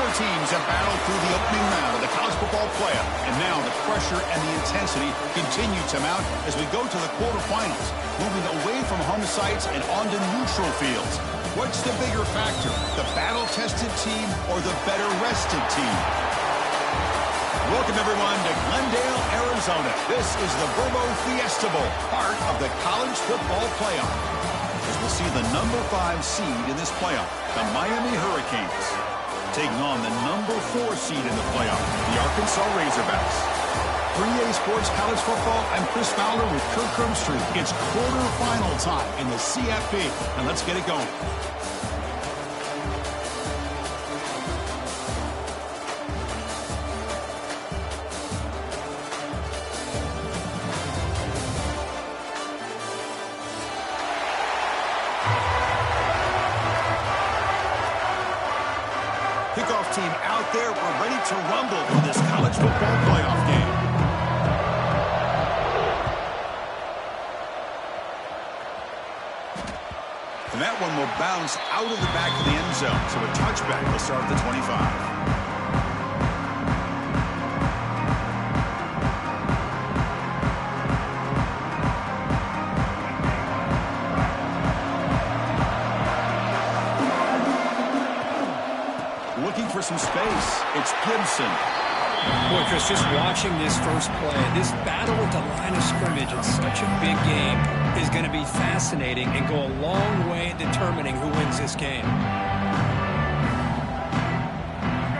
Four teams have battled through the opening round of the college football playoff, and now the pressure and the intensity continue to mount as we go to the quarterfinals, moving away from home sites and onto neutral fields. What's the bigger factor, the battle-tested team or the better-rested team? Welcome, everyone, to Glendale, Arizona. This is the Verbo Fiesta Bowl, part of the college football playoff. As we'll see the number 5 seed in this playoff, the Miami Hurricanes, taking on the number 4 seed in the playoff, the Arkansas Razorbacks. For EA Sports College Football, I'm Chris Fowler with Kirk Herbstreit. It's quarterfinal time in the CFP, and let's get it going. Kickoff team out there. We're ready to rumble for this college football playoff game. And that one will bounce out of the back of the end zone. So a touchback will start at the 25. Looking for some space. It's Gibson. Boy, Chris, just watching this first play, this battle at the line of scrimmage in such a big game is going to be fascinating and go a long way in determining who wins this game.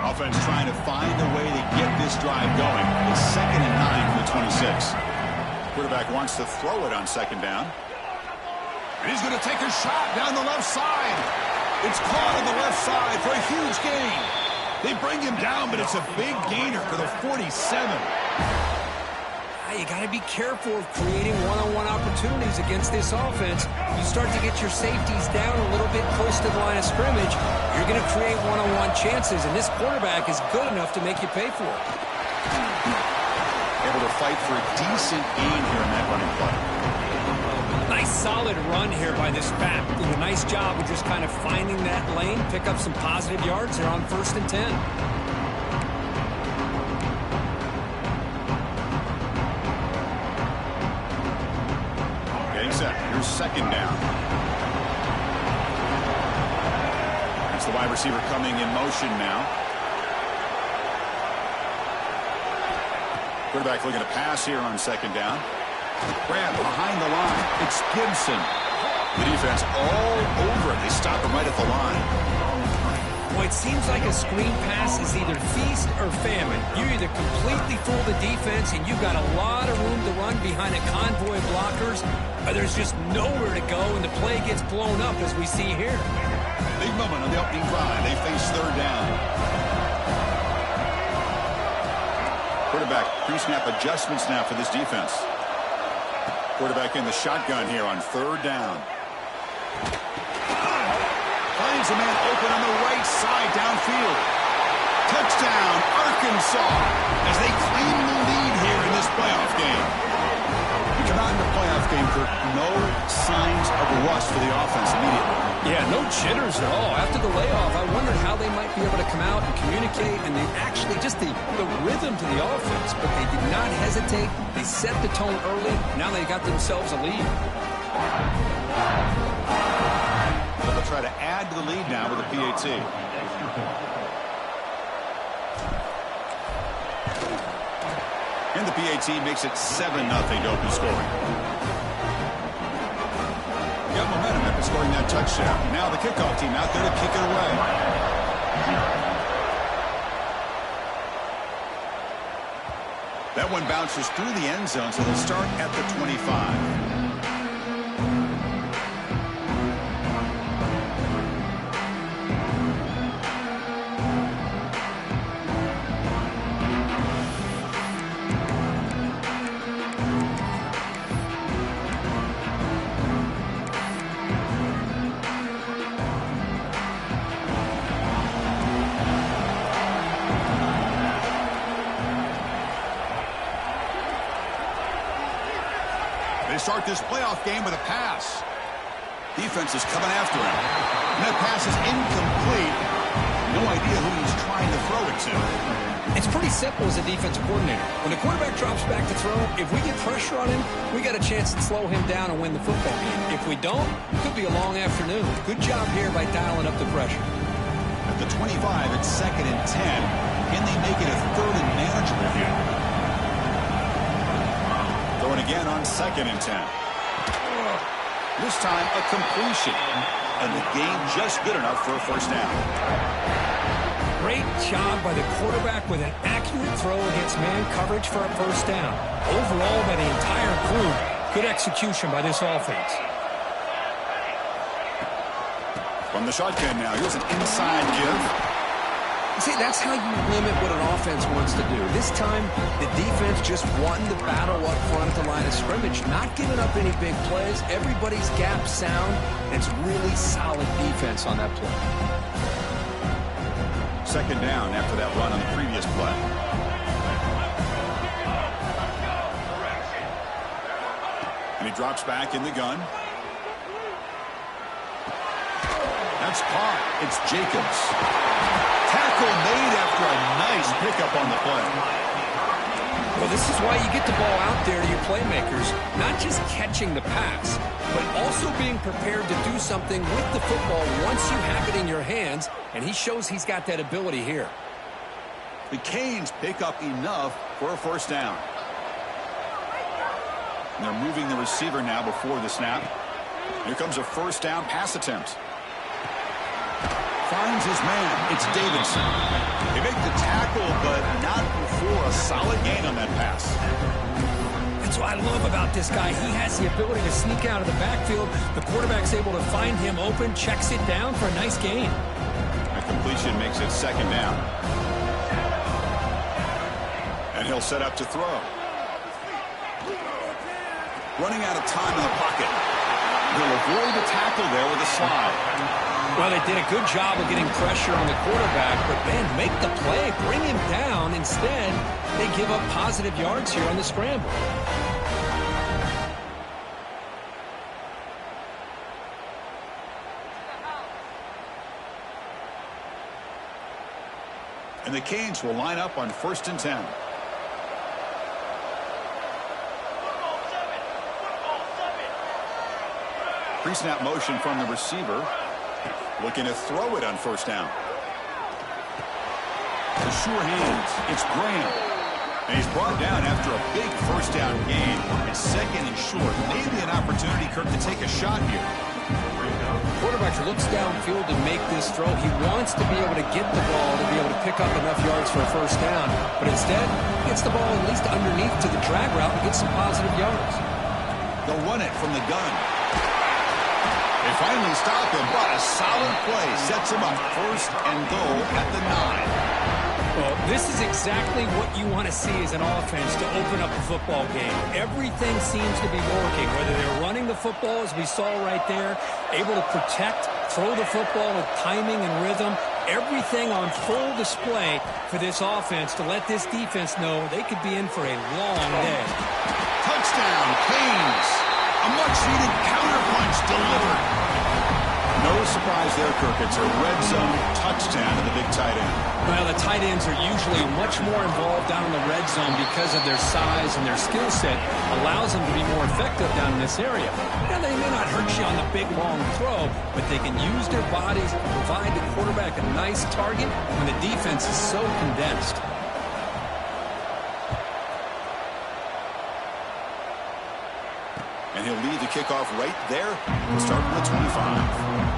Offense trying to find a way to get this drive going. It's 2nd and 9 from the 26. Quarterback wants to throw it on 2nd down. And he's going to take a shot down the left side. It's caught on the left side for a huge gain. They bring him down, but it's a big gainer for the 47. You got to be careful of creating one-on-one opportunities against this offense. You start to get your safeties down a little bit close to the line of scrimmage, you're going to create one-on-one chances, and this quarterback is good enough to make you pay for it. Able to fight for a decent gain here in that running play. Nice solid run here by this back. Did a nice job of just kind of finding that lane, pick up some positive yards here on 1st and 10. Getting set. Here's 2nd down. That's the wide receiver coming in motion now. Quarterback looking to pass here on 2nd down. Grab behind the line. It's Gibson. The defense all over it. They stop him right at the line. Well, it seems like a screen pass is either feast or famine. You either completely fool the defense and you've got a lot of room to run behind a convoy of blockers, or there's just nowhere to go and the play gets blown up as we see here. Big moment on the opening drive. They face 3rd down. Quarterback pre-snap adjustments now for this defense. Quarterback in the shotgun here on 3rd down. Finds a man open on the right side downfield. Touchdown, Arkansas, as they claim the lead here in this playoff game. We come out in the playoff game, Kirk, no signs of rust for the offense immediately. Yeah, no jitters at all. After the layoff, I wondered how they might be able to come out and communicate, and they actually just the rhythm to the offense, but they did not hesitate. They set the tone early. Now they got themselves a lead. They'll try to add to the lead now with a PAT. And the PAT makes it 7-0 to open scoring. Got momentum after scoring that touchdown. Now the kickoff team out there to kick it away. That one bounces through the end zone, so they'll start at the 25. Start this playoff game with a pass. Defense is coming after him. And that pass is incomplete. No idea who he's trying to throw it to. It's pretty simple as a defensive coordinator. When the quarterback drops back to throw, if we get pressure on him, we got a chance to slow him down and win the football game. If we don't, it could be a long afternoon. Good job here by dialing up the pressure. At the 25, it's 2nd and 10. Can they make it a 3rd and manageable here? Throwing again on 2nd and 10. This time, a completion. And the gain just good enough for a first down. Great job by the quarterback with an accurate throw against man coverage for a first down. Overall, by the entire group, good execution by this offense. From the shotgun now, here's an inside give. See, that's how you limit what an offense wants to do. This time, the defense just won the battle up front at the line of scrimmage, not giving up any big plays. Everybody's gap sound, and it's really solid defense on that play. 2nd down after that run on the previous play. And he drops back in the gun. That's caught. It's Jacobs. Tackle made after a nice pickup on the play. Well, this is why you get the ball out there to your playmakers, not just catching the pass, but also being prepared to do something with the football once you have it in your hands, and he shows he's got that ability here. The Canes pick up enough for a first down. And they're moving the receiver now before the snap. Here comes a first down pass attempt. Finds his man. It's Davidson. They make the tackle, but not before a solid gain on that pass. That's what I love about this guy. He has the ability to sneak out of the backfield. The quarterback's able to find him open, checks it down for a nice gain. A completion makes it 2nd down. And he'll set up to throw. Running out of time in the pocket. He'll avoid the tackle there with a slide. Well, they did a good job of getting pressure on the quarterback, but, man, make the play, bring him down. Instead, they give up positive yards here on the scramble. And the Canes will line up on 1st and 10. Pre-snap motion from the receiver. Looking to throw it on first down. The sure hands. It's Graham. And he's brought down after a big first down gain. It's 2nd and short. Maybe an opportunity, Kirk, to take a shot here. Quarterback looks downfield to make this throw. He wants to be able to get the ball to be able to pick up enough yards for a first down. But instead, he gets the ball at least underneath to the drag route and gets some positive yards. They'll run it from the gun. They finally stop him, but a solid play sets him up. 1st and goal at the 9. Well, this is exactly what you want to see as an offense to open up a football game. Everything seems to be working, whether they're running the football, as we saw right there, able to protect, throw the football with timing and rhythm. Everything on full display for this offense to let this defense know they could be in for a long day. Touchdown, Canes. A much-needed counter-punch delivered. No surprise there, Kirk. It's a red zone touchdown to the big tight end. Well, the tight ends are usually much more involved down in the red zone because of their size and their skill set. Allows them to be more effective down in this area. Now, they may not hurt you on the big, long throw, but they can use their bodies to provide the quarterback a nice target when the defense is so condensed. And he'll lead the kickoff right there. We'll start from the 25.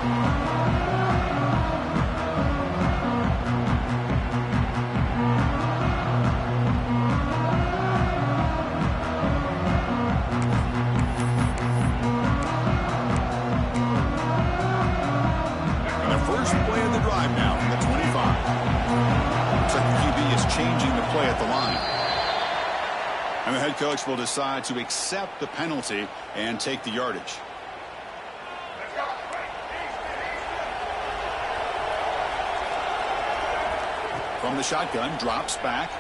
Now from the 25. Looks like the QB is changing the play at the line. And the head coach will decide to accept the penalty and take the yardage. From the shotgun, drops back.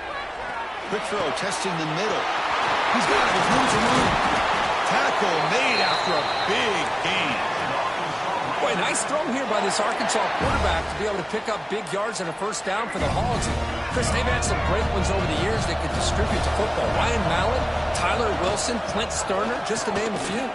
Quick throw, testing the middle. He's got it with room to move. Tackle made after a big gain. Boy, Boy, nice throw here by this Arkansas quarterback to be able to pick up big yards and a first down for the Hogs. Chris, they've had some great ones over the years that could distribute the football. Ryan Mallett, Tyler Wilson, Clint Sterner, just to name a few.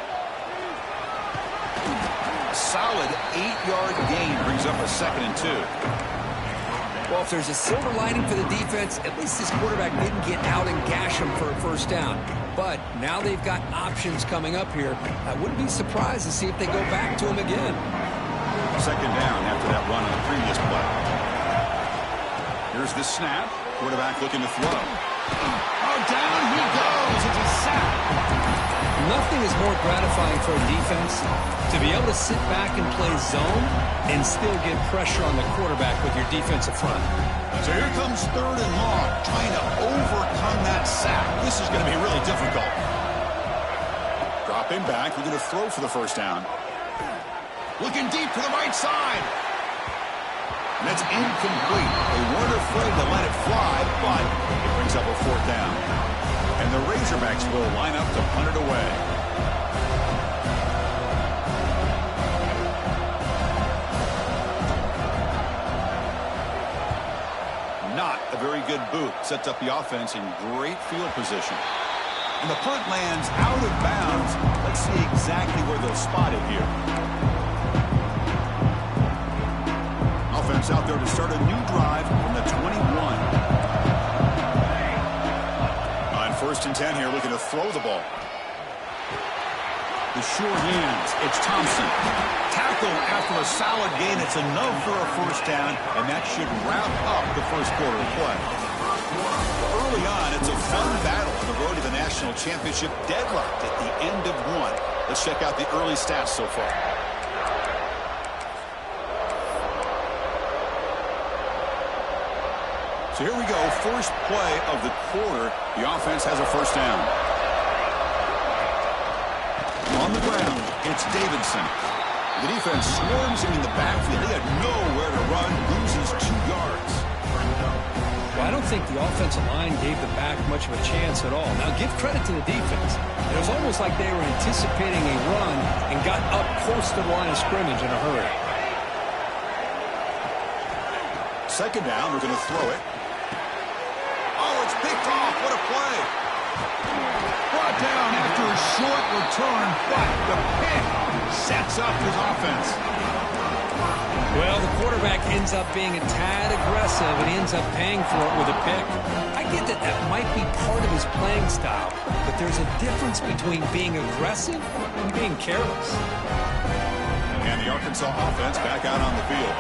Solid 8-yard gain brings up a 2nd and 2. Well, if there's a silver lining for the defense, at least this quarterback didn't get out and gash him for a first down. But now they've got options coming up here. I wouldn't be surprised to see if they go back to him again. 2nd down after that run on the previous play. Here's the snap. Quarterback looking to throw. Oh, down he goes. It's a sack. Nothing is more gratifying for a defense to be able to sit back and play zone and still get pressure on the quarterback with your defensive front. So here comes 3rd and long, trying to overcome that sack. This is going to be really difficult. Dropping back, looking to throw for the first down. Looking deep to the right side. And that's incomplete. They weren't afraid to let it fly, but it brings up a 4th down. And the Razorbacks will line up to punt it away. Not a very good boot. Sets up the offense in great field position. And the punt lands out of bounds. Let's see exactly where they'll spot it here. Offense out there to start a new drive from the 21. On 1st and 10 here, looking to throw the ball. The sure hands. It's Thompson. Tackle after a solid gain. It's enough for a first down, and that should wrap up the first quarter of play. Early on, it's a fun battle on the road to the national championship, deadlocked at the end of one. Let's check out the early stats so far. So here we go, first play of the quarter. The offense has a first down. On the ground, it's Davidson. The defense swarms him in the backfield. They had nowhere to run, loses 2 yards. Well, I don't think the offensive line gave the back much of a chance at all. Now, give credit to the defense. It was almost like they were anticipating a run and got up close to the line of scrimmage in a hurry. 2nd down, we're going to throw it. Oh, it's picked off. What a play. Brought down after a short return, but the pick sets up his offense. Well, the quarterback ends up being a tad aggressive, and he ends up paying for it with a pick. I get that that might be part of his playing style, but there's a difference between being aggressive and being careless. And the Arkansas offense back out on the field.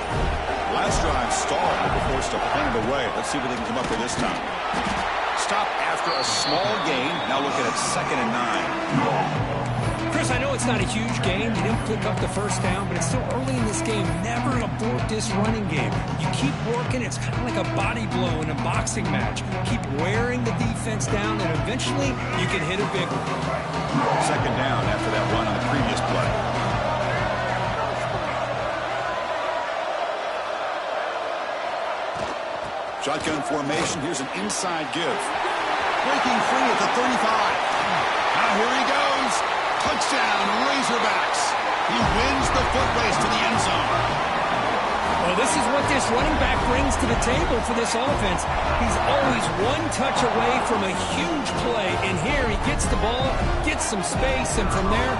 Last drive stalled, but they're forced to punt it away. Let's see what they can come up with this time. Stop after a small gain. Now looking at 2nd and 9. Chris, I know it's not a huge game. You didn't pick up the first down, but it's still early in this game. Never abort this running game. You keep working. It's kind of like a body blow in a boxing match. Keep wearing the defense down, and eventually you can hit a big one. 2nd down after that run on the previous play. Shotgun formation. Here's an inside give. Breaking free at the 35. Now here he goes. Touchdown, Razorbacks. He wins the foot race to the end zone. Well, this is what this running back brings to the table for this offense. He's always one touch away from a huge play, and here he gets the ball, gets some space, and from there,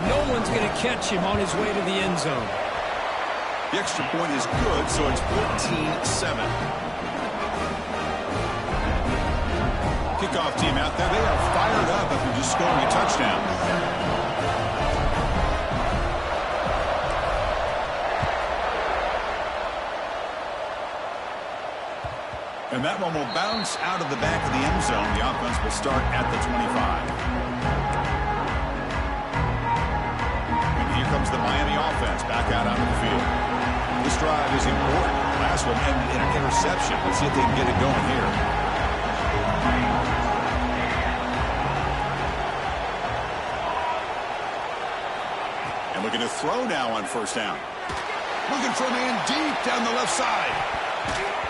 no one's going to catch him on his way to the end zone. The extra point is good, so it's 14-7. Kickoff team out there. They are fired up after just scoring a touchdown. And that one will bounce out of the back of the end zone. The offense will start at the 25. And here comes the Miami offense back out onto the field. This drive is important. Last one ended in an interception. Let's see if they can get it going here. And looking to throw now on first down. Looking for a man deep down the left side.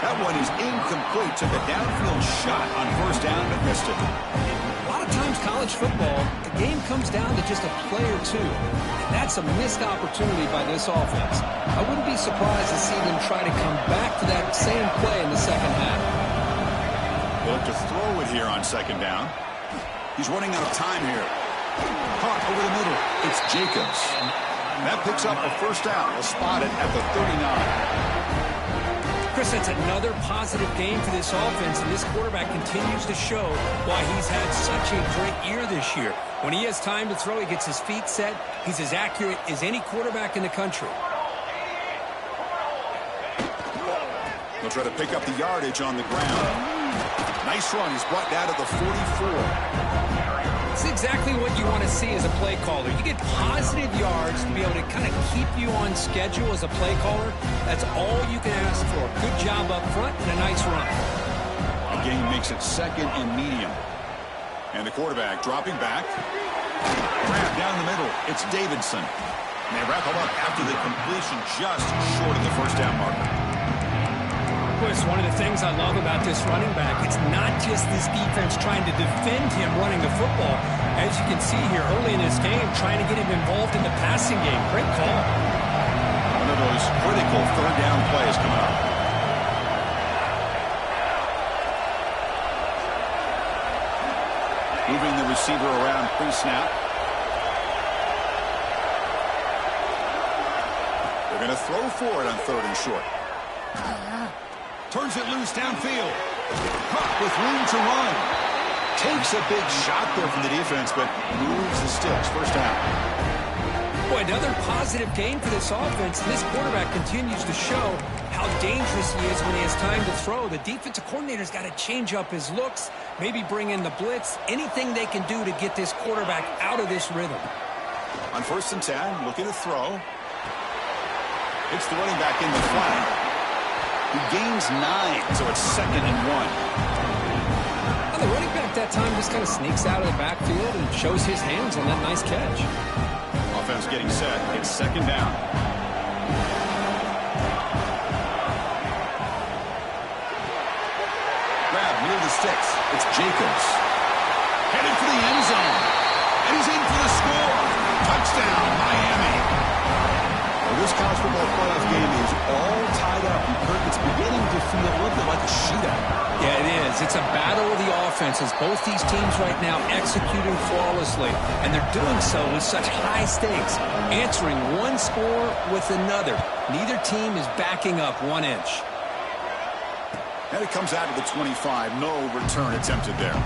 That one is incomplete. Took a downfield shot on first down, but missed it. A lot of times college football, the game comes down to just a play or two. And that's a missed opportunity by this offense. I wouldn't be surprised to see them try to come back to that same play in the second half. They'll have to throw it here on second down. He's running out of time here. Caught over the middle. It's Jacobs. That picks up a first down. He'll spot it at the 39. Chris, that's another positive game for this offense, and this quarterback continues to show why he's had such a great year this year. When he has time to throw, he gets his feet set. He's as accurate as any quarterback in the country. He'll try to pick up the yardage on the ground. Nice run. He's brought down to the 44. It's exactly what you want to see as a play caller. You get positive yards to be able to kind of keep you on schedule as a play caller. That's all you can ask for. Good job up front and a nice run. A gain makes it second and medium. And the quarterback dropping back. Grab down the middle. It's Davidson. And they wrap him up after the completion just short of the first down marker. Chris, one of the things I love about this running back, it's not just this defense trying to defend him running the football. As you can see here early in this game, trying to get him involved in the passing game. Great call. One of those critical third down plays coming up. Moving the receiver around pre-snap. They're going to throw for it on third and short. Turns it loose downfield. Caught with room to run. Takes a big shot there from the defense, but moves the sticks. First down. Boy, another positive game for this offense. This quarterback continues to show how dangerous he is when he has time to throw. The defensive coordinator's got to change up his looks, maybe bring in the blitz, anything they can do to get this quarterback out of this rhythm. On 1st and 10, looking to throw. It's the running back in the flat. He gains 9, so it's 2nd and 1. Well, the running back that time just kind of sneaks out of the backfield and shows his hands on that nice catch. Offense getting set. It's 2nd down. Grab near the sticks. It's Jacobs. Headed for the end zone. And he's in for the score. Touchdown, Miami. Well, this college football playoff game is all tied up. It's beginning to feel a little bit like a shootout. Yeah, it is. It's a battle of the offenses. Both these teams right now executing flawlessly, and they're doing so with such high stakes, answering one score with another. Neither team is backing up 1 inch. And it comes out of the 25. No return attempted there.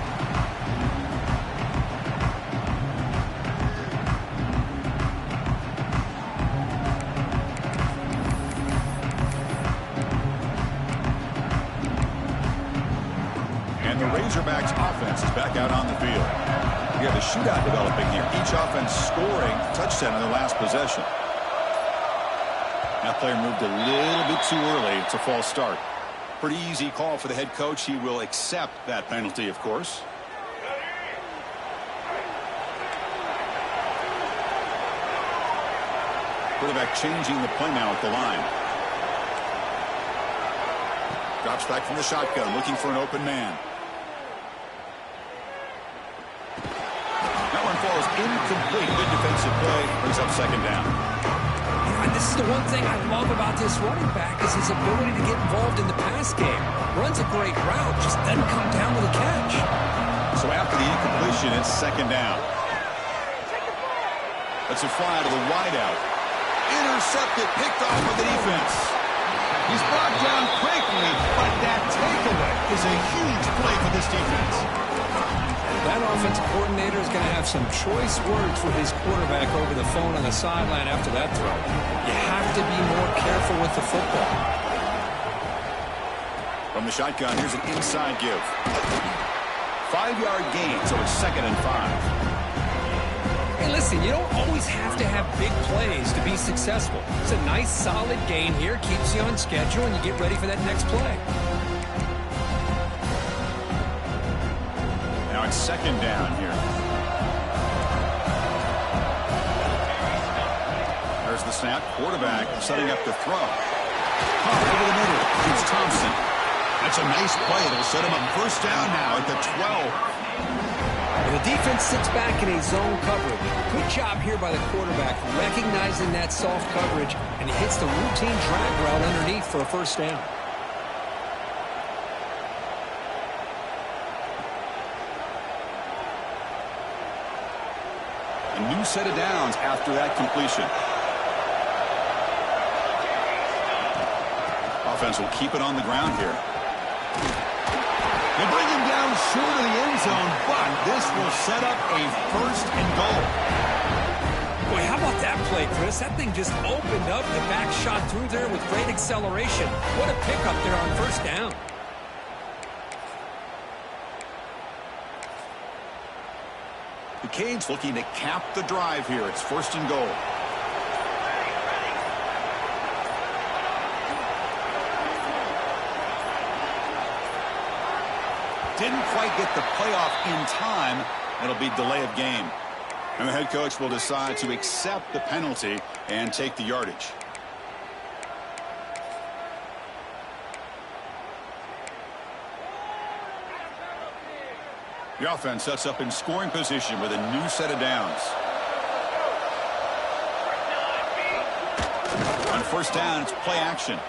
Razorbacks offense is back out on the field. We have a shootout developing here. Each offense scoring a touchdown in their last possession. That player moved a little bit too early. It's a false start. Pretty easy call for the head coach. He will accept that penalty, of course. Quarterback changing the play now at the line. Drops back from the shotgun, looking for an open man. That one falls incomplete. Good defensive play. Brings up 2nd down. And this is the one thing I love about this running back is his ability to get involved in the pass game. Runs a great route, just doesn't come down with a catch. So after the incompletion, it's 2nd down. That's a fly to the wideout. Intercepted, picked off with the defense. He's brought down quickly, but that takeaway is a huge play for this defense. That offensive coordinator is going to have some choice words for his quarterback over the phone on the sideline after that throw. You have to be more careful with the football. From the shotgun, here's an inside give. 5-yard gain, so it's 2nd and 5. Hey, listen, you don't always have to have big plays to be successful. It's a nice, solid gain here, keeps you on schedule, and you get ready for that next play. Now it's 2nd down here. There's the snap. Quarterback setting up to throw. Caught over the middle. It's Thompson. That's a nice play. It'll set him up 1st down now at the 12. And the defense sits back in a zone coverage. Good job here by the quarterback, recognizing that soft coverage, and he hits the routine drag route underneath for a first down. A new set of downs after that completion. Offense will keep it on the ground here. They bring him down short of the end zone, but this will set up a first and goal. Boy, how about that play, Chris? That thing just opened up. The back shot through there with great acceleration. What a pickup there on first down. The Canes looking to cap the drive here. It's first and goal. Didn't quite get the playoff in time. It'll be delay of game. And the head coach will decide to accept the penalty and take the yardage. The offense sets up in scoring position with a new set of downs. On first down, it's play action.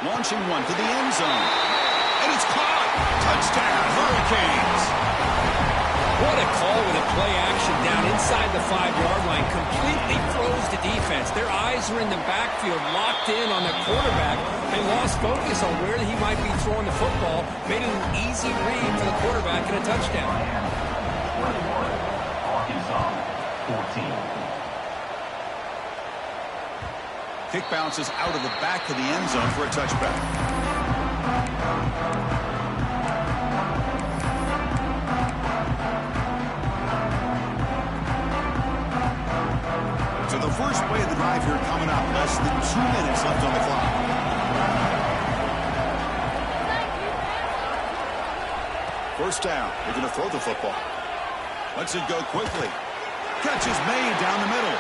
Launching one to the end zone. And it's caught. Touchdown, Hurricanes. What a call with a play action down inside the 5-yard line. Completely froze the defense. Their eyes were in the backfield, locked in on the quarterback. They lost focus on where he might be throwing the football. Made it an easy read for the quarterback and a touchdown. Kick bounces out of the back of the end zone for a touchback. So the first play of the drive here coming up. Less than 2 minutes left on the clock. First down. They're going to throw the football. Lets it go quickly. Catch is made down the middle.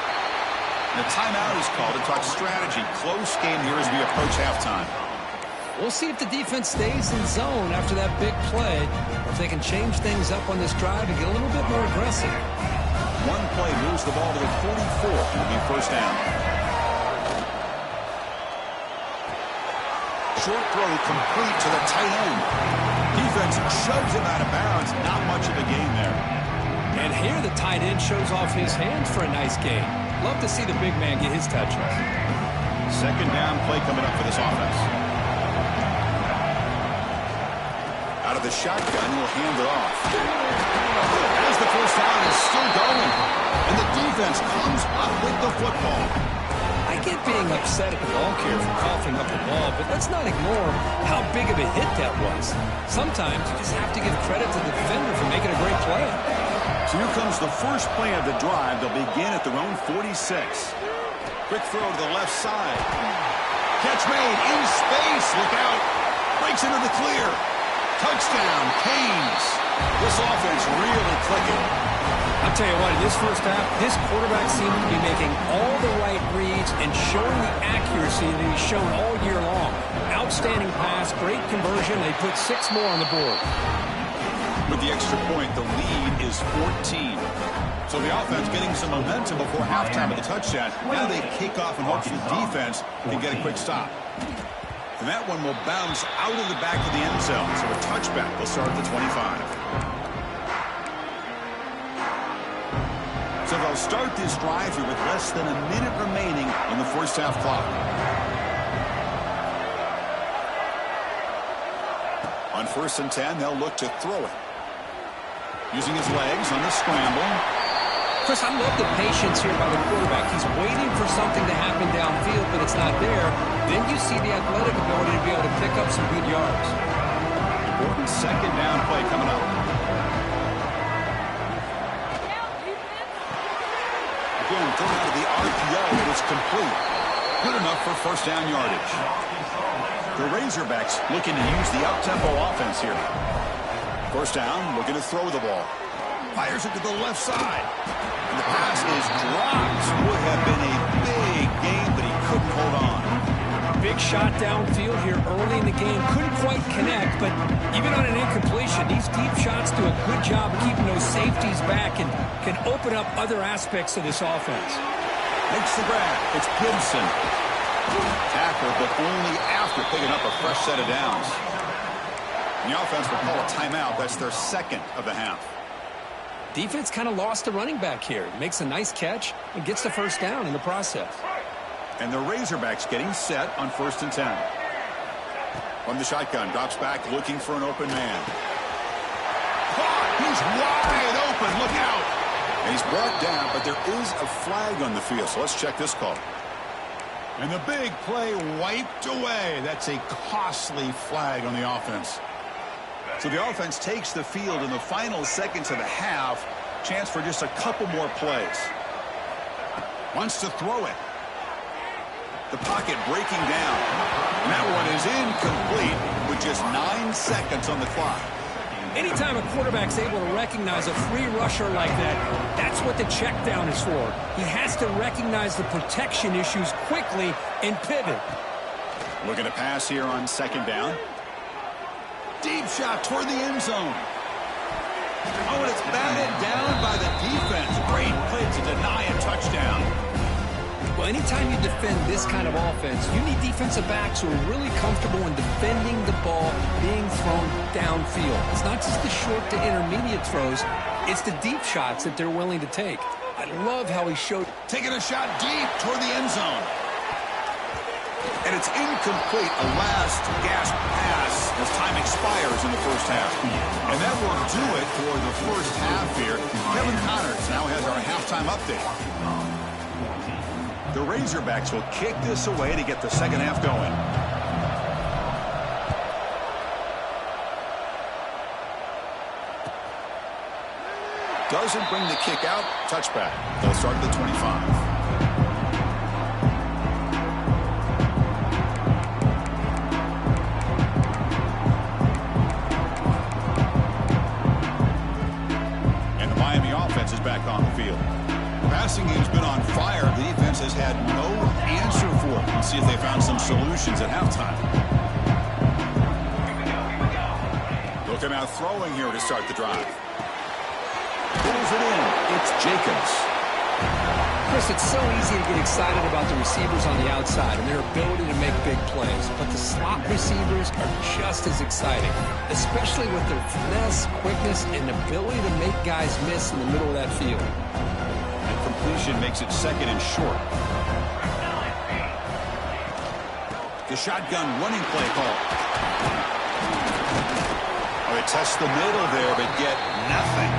And a timeout is called to talk strategy. Close game here as we approach halftime. We'll see if the defense stays in zone after that big play, or if they can change things up on this drive and get a little bit more aggressive. One play moves the ball to the 44. It'll be first down. Short throw complete to the tight end. Defense shoves him out of bounds. Not much of a gain there. And here the tight end shows off his hands for a nice gain. Love to see the big man get his touches. Second down play coming up for this offense. Out of the shotgun, he'll hand it off. As the first down is still going. And the defense comes up with the football. I get being upset at the ball carrier for coughing up the ball, but let's not ignore how big of a hit that was. Sometimes you just have to give credit to the defender for making a great play. So here comes the first play of the drive. They'll begin at their own 46. Quick throw to the left side. Catch made in space. Look out. Breaks into the clear. Touchdown, Canes. This offense really clicking. I'll tell you what, in this first half, this quarterback seemed to be making all the right reads and showing the accuracy that he's shown all year long. Outstanding pass, great conversion. They put 6 more on the board. With the extra point, the lead is 14. So the offense getting some momentum before halftime of the touchdown. Now they kick off and hope the defense can get a quick stop. And that one will bounce out of the back of the end zone. So a touchback will start at the 25. So they'll start this drive here with less than a minute remaining on the first half clock. On 1st and 10, they'll look to throw it. Using his legs on the scramble. Chris, I love the patience here by the quarterback. He's waiting for something to happen downfield, but it's not there. Then you see the athletic ability to be able to pick up some good yards. Important second down play coming up. Again, thrown out of the RPO, but it's complete. Good enough for first down yardage. The Razorbacks looking to use the up-tempo offense here. First down, looking to throw the ball. Fires it to the left side. And the pass is dropped. Would have been a big gain, but he couldn't hold on. Big shot downfield here early in the game. Couldn't quite connect, but even on an incompletion, these deep shots do a good job of keeping those safeties back and can open up other aspects of this offense. Makes the grab. It's Gibson. Tackle, but only after picking up a fresh set of downs. And the offense will call a timeout. That's their second of the half. Defense kind of lost the running back here. Makes a nice catch and gets the first down in the process. And the Razorbacks getting set on 1st and 10. From the shotgun, drops back looking for an open man. He's wide open. Look out. And he's brought down, but there is a flag on the field. So let's check this call. And the big play wiped away. That's a costly flag on the offense. So the offense takes the field in the final seconds of the half. Chance for just a couple more plays. Wants to throw it. The pocket breaking down. And that one is incomplete with just 9 seconds on the clock. Anytime a quarterback's able to recognize a free rusher like that, that's what the check down is for. He has to recognize the protection issues quickly and pivot. Looking to pass here on 2nd down. Deep shot toward the end zone. Oh, and it's batted down by the defense. Great play to deny a touchdown. Well, anytime you defend this kind of offense, you need defensive backs who are really comfortable in defending the ball being thrown downfield. It's not just the short to intermediate throws. It's the deep shots that they're willing to take. I love how he showed. Taking a shot deep toward the end zone. And it's incomplete. A last gasp pass as time expires in the first half. And that will do it for the first half here. Kevin Connors now has our halftime update. The Razorbacks will kick this away to get the second half going. Doesn't bring the kick out. Touchback. They'll start at the 25. Is back on the field. The passing game's been on fire. The defense has had no answer for it. Let's see if they found some solutions at halftime. Looking out throwing here to start the drive. Pulls it in. It's Jacobs. Chris, it's so easy to get excited about the receivers on the outside and their ability to make big plays, but the slot receivers are just as exciting, especially with their finesse, quickness, and ability to make guys miss in the middle of that field. And completion makes it 2nd and short. The shotgun running play call. Oh, they test the middle there, but get nothing.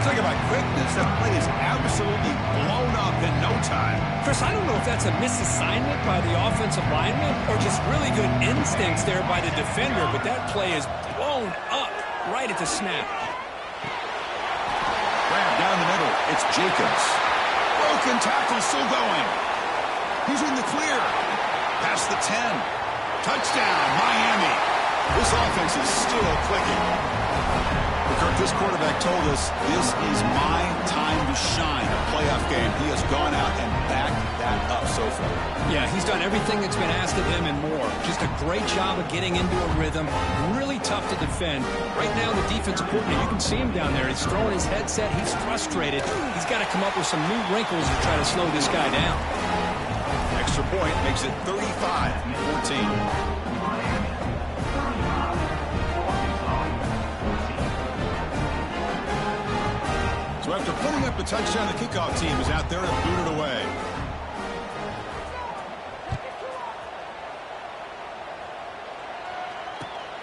Talk about quickness. That play is absolutely blown up in no time. Chris, I don't know if that's a misassignment by the offensive lineman or just really good instincts there by the defender, but that play is blown up right at the snap. Grab down the middle. It's Jacobs. Broken tackle still going. He's in the clear. Past the 10. Touchdown, Miami. This offense is still clicking. Kirk, this quarterback told us this is my time to shine. A playoff game. He has gone out and backed that up so far. Yeah, he's done everything that's been asked of him and more. Just a great job of getting into a rhythm. Really tough to defend. Right now, the defensive coordinator, you can see him down there. He's throwing his headset. He's frustrated. He's got to come up with some new wrinkles to try to slow this guy down. Extra point makes it 35-14. So after putting up the touchdown, the kickoff team is out there to boot it away.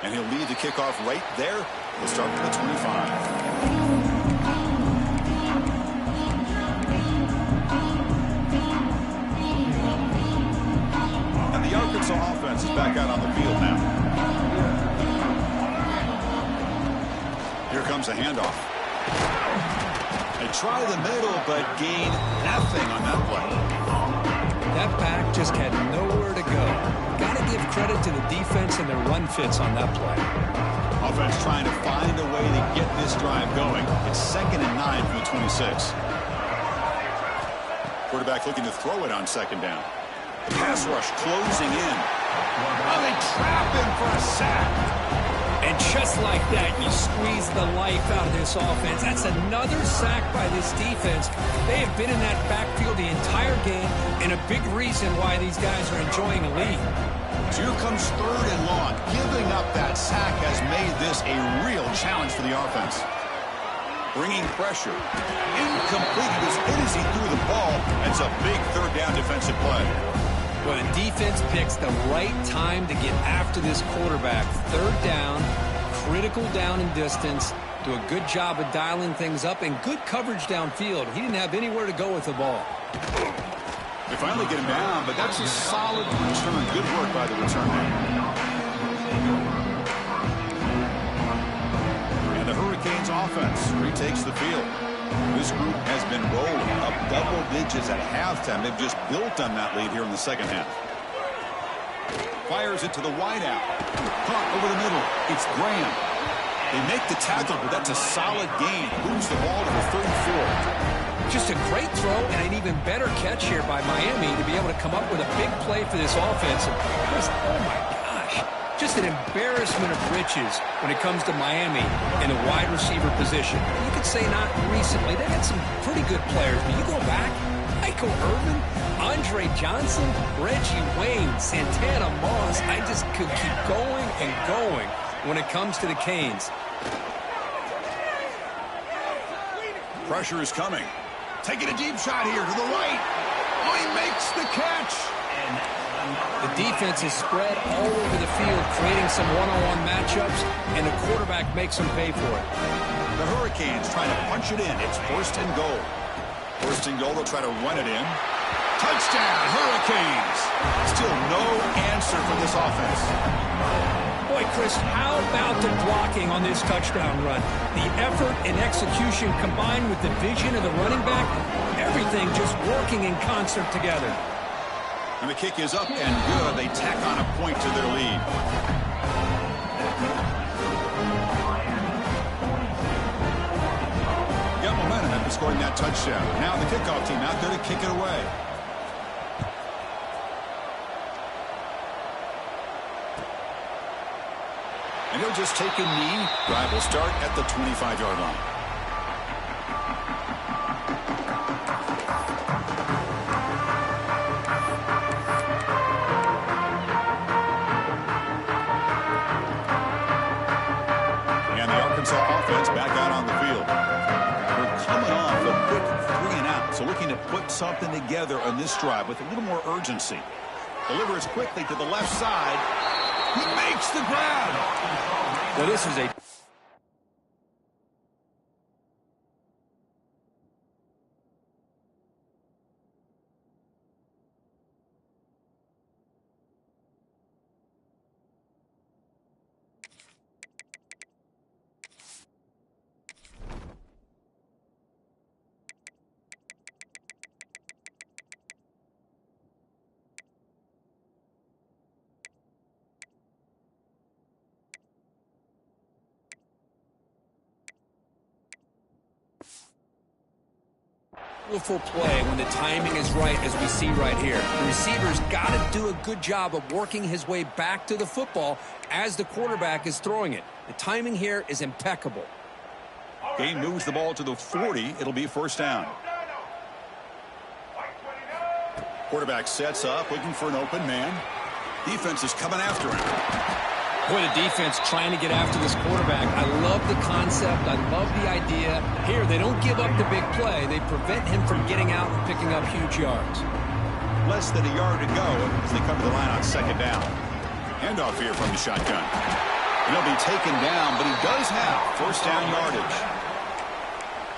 And he'll lead the kickoff right there. We'll start with the 25. And the Arkansas offense is back out on the field now. Here comes a handoff. They try the middle, but gain nothing on that play. That back just had nowhere to go. Got to give credit to the defense and their run fits on that play. Offense trying to find a way to get this drive going. It's 2nd and 9 from the 26. Quarterback looking to throw it on 2nd down. Pass rush closing in. Oh, they trap him for a sack. And just like that, you squeeze the life out of this offense. That's another sack by this defense. They have been in that backfield the entire game, and a big reason why these guys are enjoying a lead. So here comes 3rd and long. Giving up that sack has made this a real challenge for the offense. Bringing pressure. Incomplete. He was in as he threw the ball. It's a big 3rd down defensive play. Well, the defense picks the right time to get after this quarterback. 3rd down, critical down and distance. Do a good job of dialing things up and good coverage downfield. He didn't have anywhere to go with the ball. They finally get him down, but that's a solid return. Good work by the return man. And the Hurricanes offense retakes the field. This group has been rolling up double digits at halftime. They've just built on that lead here in the second half. Fires it to the wideout. Caught over the middle. It's Graham. They make the tackle, but that's a solid gain. Moves the ball to the 34. Just a great throw and an even better catch here by Miami to be able to come up with a big play for this offense. Oh, my gosh. Just an embarrassment of riches when it comes to Miami in the wide receiver position. You could say not recently. They had some pretty good players, but you go back, Michael Irvin, Andre Johnson, Reggie Wayne, Santana Moss. I just could keep going and going when it comes to the Canes. Pressure is coming. Taking a deep shot here to the right. Oh, he makes the catch. The defense is spread all over the field, creating some one-on-one matchups, and the quarterback makes them pay for it. The Hurricanes trying to punch it in. It's 1st and goal. 1st and goal, they'll try to run it in. Touchdown, Hurricanes. Still no answer for this offense. Boy, Chris, how about the blocking on this touchdown run? The effort and execution combined with the vision of the running back, everything just working in concert together. And the kick is up and good. They tack on a point to their lead. Got momentum after scoring that touchdown. Now the kickoff team out there to kick it away. And he'll just take a knee. Drive will start at the 25-yard line. Offense back out on the field. We're coming off a quick 3-and-out, so looking to put something together on this drive with a little more urgency. Delivers quickly to the left side. He makes the grab. Well, this is a beautiful play when the timing is right, as we see right here. The receiver's got to do a good job of working his way back to the football as the quarterback is throwing it. The timing here is impeccable. Game moves the ball to the 40. It'll be 1st down. Quarterback sets up, looking for an open man. Defense is coming after him. Boy, the defense trying to get after this quarterback. I love the concept. I love the idea. Here, they don't give up the big play. They prevent him from getting out and picking up huge yards. Less than a yard to go as they come to the line on 2nd down. Handoff here from the shotgun. And he'll be taken down, but he does have 1st down yardage.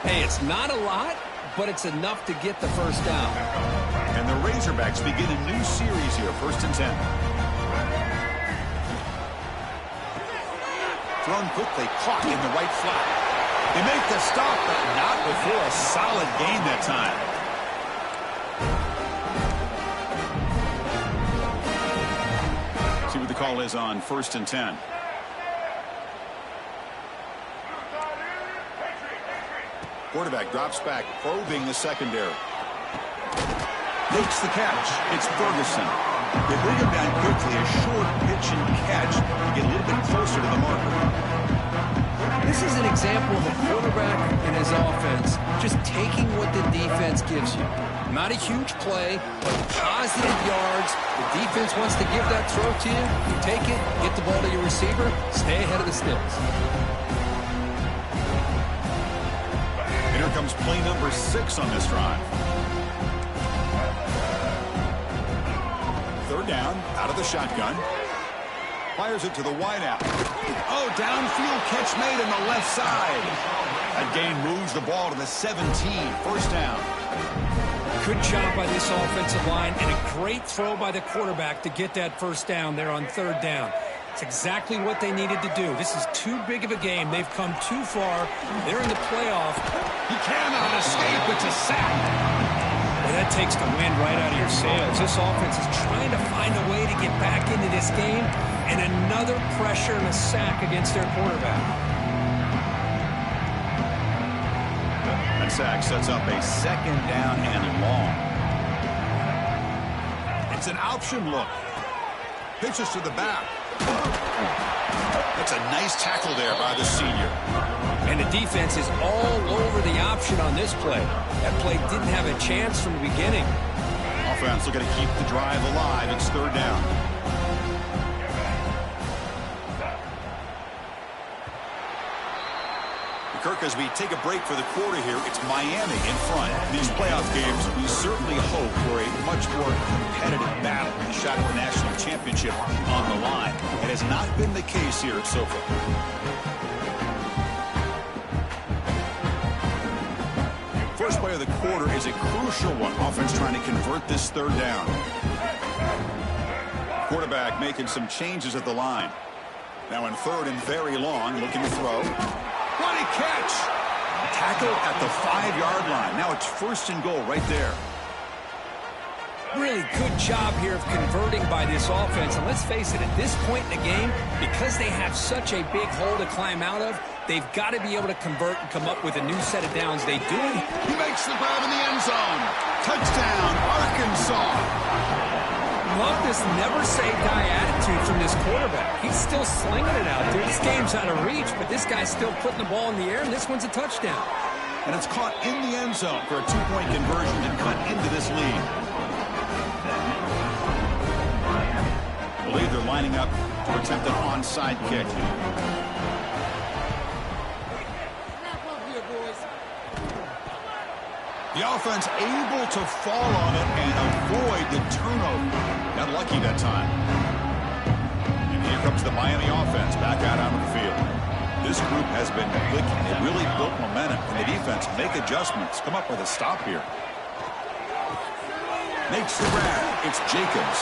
Hey, it's not a lot, but it's enough to get the 1st down. And the Razorbacks begin a new series here, 1st and 10. Thrown quickly, caught in the right flat. They make the stop, but not before a solid gain that time. See what the call is on 1st and 10. Quarterback drops back, probing the secondary. Makes the catch. It's Ferguson. They bring him down quickly, a short pitch and catch to get a little bit closer to the marker. This is an example of a quarterback and his offense just taking what the defense gives you. Not a huge play, but positive yards. The defense wants to give that throw to you. You take it, get the ball to your receiver, stay ahead of the sticks. And here comes play number 6 on this drive. Third down, out of the shotgun. Fires it to the wideout. Oh, downfield catch made on the left side. That gain moves the ball to the 17. First down. Good job by this offensive line and a great throw by the quarterback to get that first down there on third down. It's exactly what they needed to do. This is too big of a game. They've come too far. They're in the playoff. He cannot escape. It's a sack. Well, that takes the wind right out of your sails. This offense is trying to find a way to get back into this game, and another pressure and a sack against their quarterback. That sack sets up a second down and long. It's an option look. Pitches to the back. That's a nice tackle there by the senior. And the defense is all over the option on this play. That play didn't have a chance from the beginning. Offense looking to keep the drive alive. It's third down. Kirk, as we take a break for the quarter here, it's Miami in front. These playoff games, we certainly hope for a much more competitive battle. A shot at the national championship on the line. It has not been the case here so far. First play of the quarter is a crucial one. Offense trying to convert this third down. Quarterback making some changes at the line. Now in third and very long, looking to throw. What a catch! Tackle at the 5-yard line. Now it's first and goal right there. Really good job here of converting by this offense. And let's face it, at this point in the game, because they have such a big hole to climb out of, they've got to be able to convert and come up with a new set of downs. They do it. He makes the grab in the end zone. Touchdown, Arkansas. Love this never-say-die attitude from this quarterback. He's still slinging it out there. This game's out of reach, but this guy's still putting the ball in the air, and this one's a touchdown. And it's caught in the end zone for a 2-point conversion to cut into this lead. I believe they're lining up to attempt an onside kick. The offense able to fall on it and avoid the turnover. Got lucky that time. And here comes the Miami offense back out onto the field. This group has been clicking. They really built momentum. And the defense make adjustments. Come up with a stop here. Makes the grab. It's Jacobs.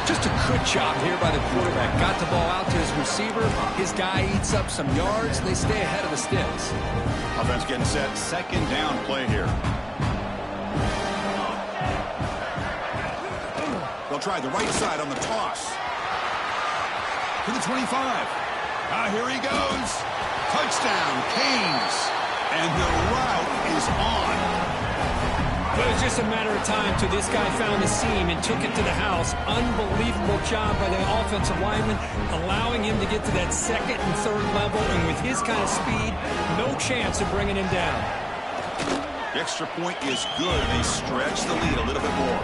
Just a good job here by the quarterback. Got the ball out to his receiver. His guy eats up some yards. They stay ahead of the sticks. Offense getting set. Second down play here. They'll try the right side on the toss. To the 25. Here he goes. Touchdown, Canes. And the route is on. But it was just a matter of time till this guy found the seam and took it to the house. Unbelievable job by the offensive lineman, allowing him to get to that second and third level. And with his kind of speed, no chance of bringing him down. The extra point is good. They stretch the lead a little bit more.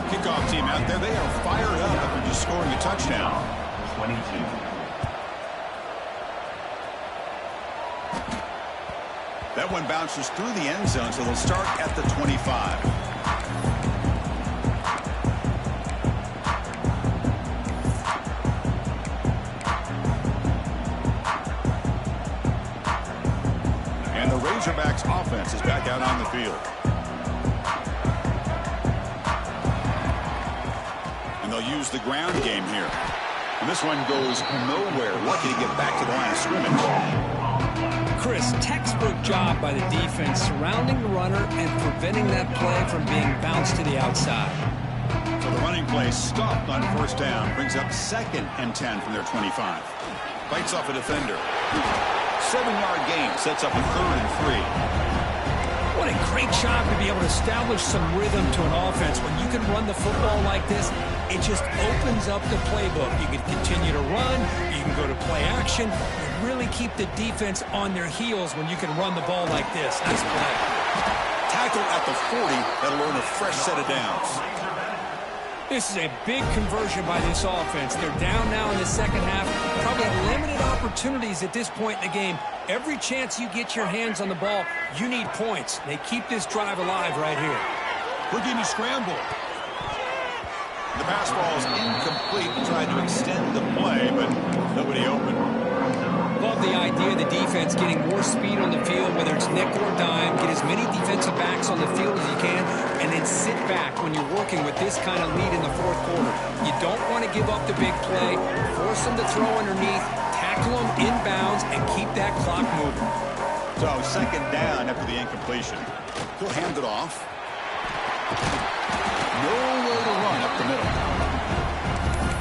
Kickoff team out there, they are fired up after just scoring a touchdown. 22. That one bounces through the end zone, so they'll start at the 25. And the Razorbacks offense is back out on the field. And they'll use the ground game here. And this one goes nowhere. Lucky to get back to the line of scrimmage. Chris, textbook job by the defense surrounding the runner and preventing that play from being bounced to the outside. So the running play stopped on first down, brings up 2nd and 10 from their 25. Bites off a defender. 7-yard gain sets up a 3rd and 3. What a great job to be able to establish some rhythm to an offense. When you can run the football like this, it just opens up the playbook. You can continue to run. You can go to play action. You really keep the defense on their heels when you can run the ball like this. Nice play. Tackle at the 40. That'll earn a fresh set of downs. This is a big conversion by this offense. They're down now in the second half. Probably limited opportunities at this point in the game. Every chance you get your hands on the ball, you need points. They keep this drive alive right here. Looking to scramble. The pass ball is incomplete. Trying to extend the play, but nobody open. Love the idea of the defense getting more speed on the field, whether it's nickel or dime. Get as many defensive backs on the field as you can, and then sit back when you're working with this kind of lead in the fourth quarter. You don't want to give up the big play. Force them to throw underneath, tackle them inbounds, and keep that clock moving. So, second down after the incompletion. He'll hand it off. Nowhere to run up the middle.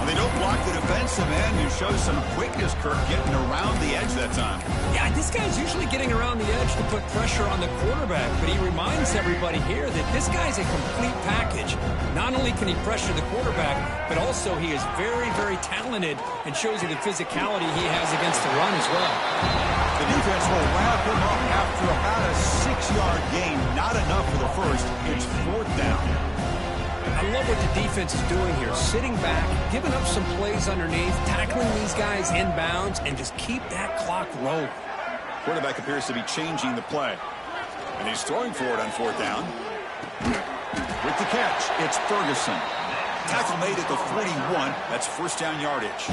They don't block the defensive end, who shows some quickness, Kirk, getting around the edge that time. Yeah, this guy's usually getting around the edge to put pressure on the quarterback, but he reminds everybody here that this guy's a complete package. Not only can he pressure the quarterback, but also he is very, very talented and shows you the physicality he has against the run as well. The defense will wrap him up after about a 6-yard gain. Not enough for the first. It's fourth down. I love what the defense is doing here. Sitting back, giving up some plays underneath, tackling these guys inbounds, and just keep that clock rolling. Quarterback appears to be changing the play. And he's throwing for it on fourth down. With the catch, it's Ferguson. Tackle made at the 41. That's first down yardage.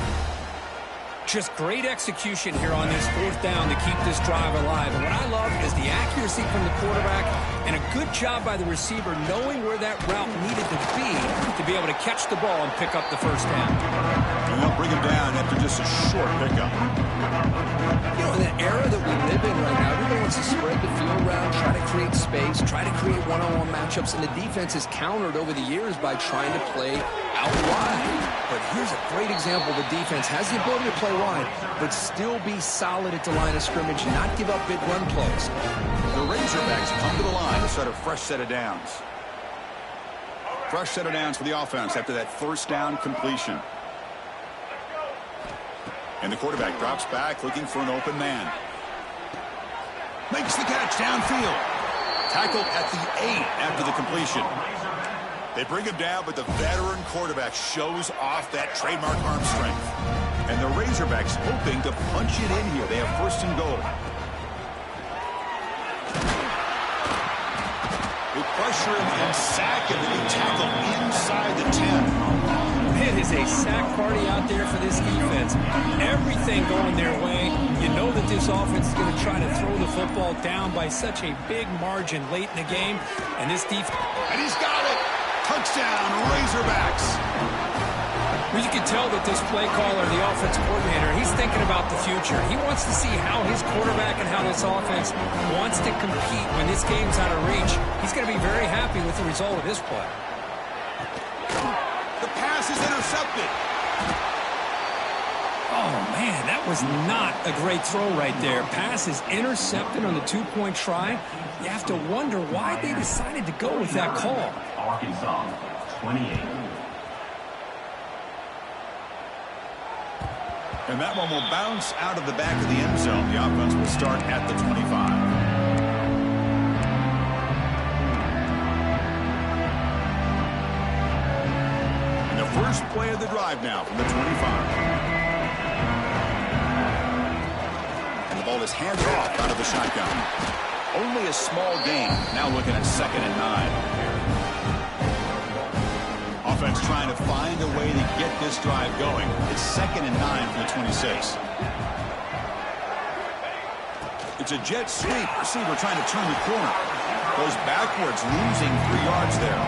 Just great execution here on this fourth down to keep this drive alive. And what I love is the accuracy from the quarterback and a good job by the receiver knowing where that route needed to be able to catch the ball and pick up the first down. And they'll bring him down after just a short pickup. You know, in the era that we live in right now, everybody wants to spread the field around, try to create space, try to create one-on-one matchups, and the defense is countered over the years by trying to play out wide. But here's a great example. The defense has the ability to play wide, but still be solid at the line of scrimmage and not give up big run plays. The Razorbacks come to the line to start a fresh set of downs. Fresh set of downs for the offense after that first down completion. And the quarterback drops back looking for an open man. Makes the catch downfield. Tackled at the 8 after the completion. They bring him down, but the veteran quarterback shows off that trademark arm strength. And the Razorbacks hoping to punch it in here. They have first and goal. They pressure him and sack him, and they tackle inside the 10. It is a sack party out there for this defense. Everything going their way. You know that this offense is going to try to throw the football down by such a big margin late in the game. And this defense... And he's got it! Touchdown, Razorbacks! Well, you can tell that this play caller, the offense coordinator, he's thinking about the future. He wants to see how his quarterback and how this offense wants to compete when this game's out of reach. He's going to be very happy with the result of this play. The pass is intercepted. Oh, man, that was not a great throw right there. Pass is intercepted on the two-point try. You have to wonder why they decided to go with that call. Arkansas, 28. And that one will bounce out of the back of the end zone. The offense will start at the 25. And the first play of the drive now from the 25. And the ball is handed off out of the shotgun. Only a small gain. Now looking at 2nd and 9. Offense trying to find a way to get this drive going. It's 2nd and 9 from the 26. It's a jet sweep. Receiver trying to turn the corner. Goes backwards, losing 3 yards there.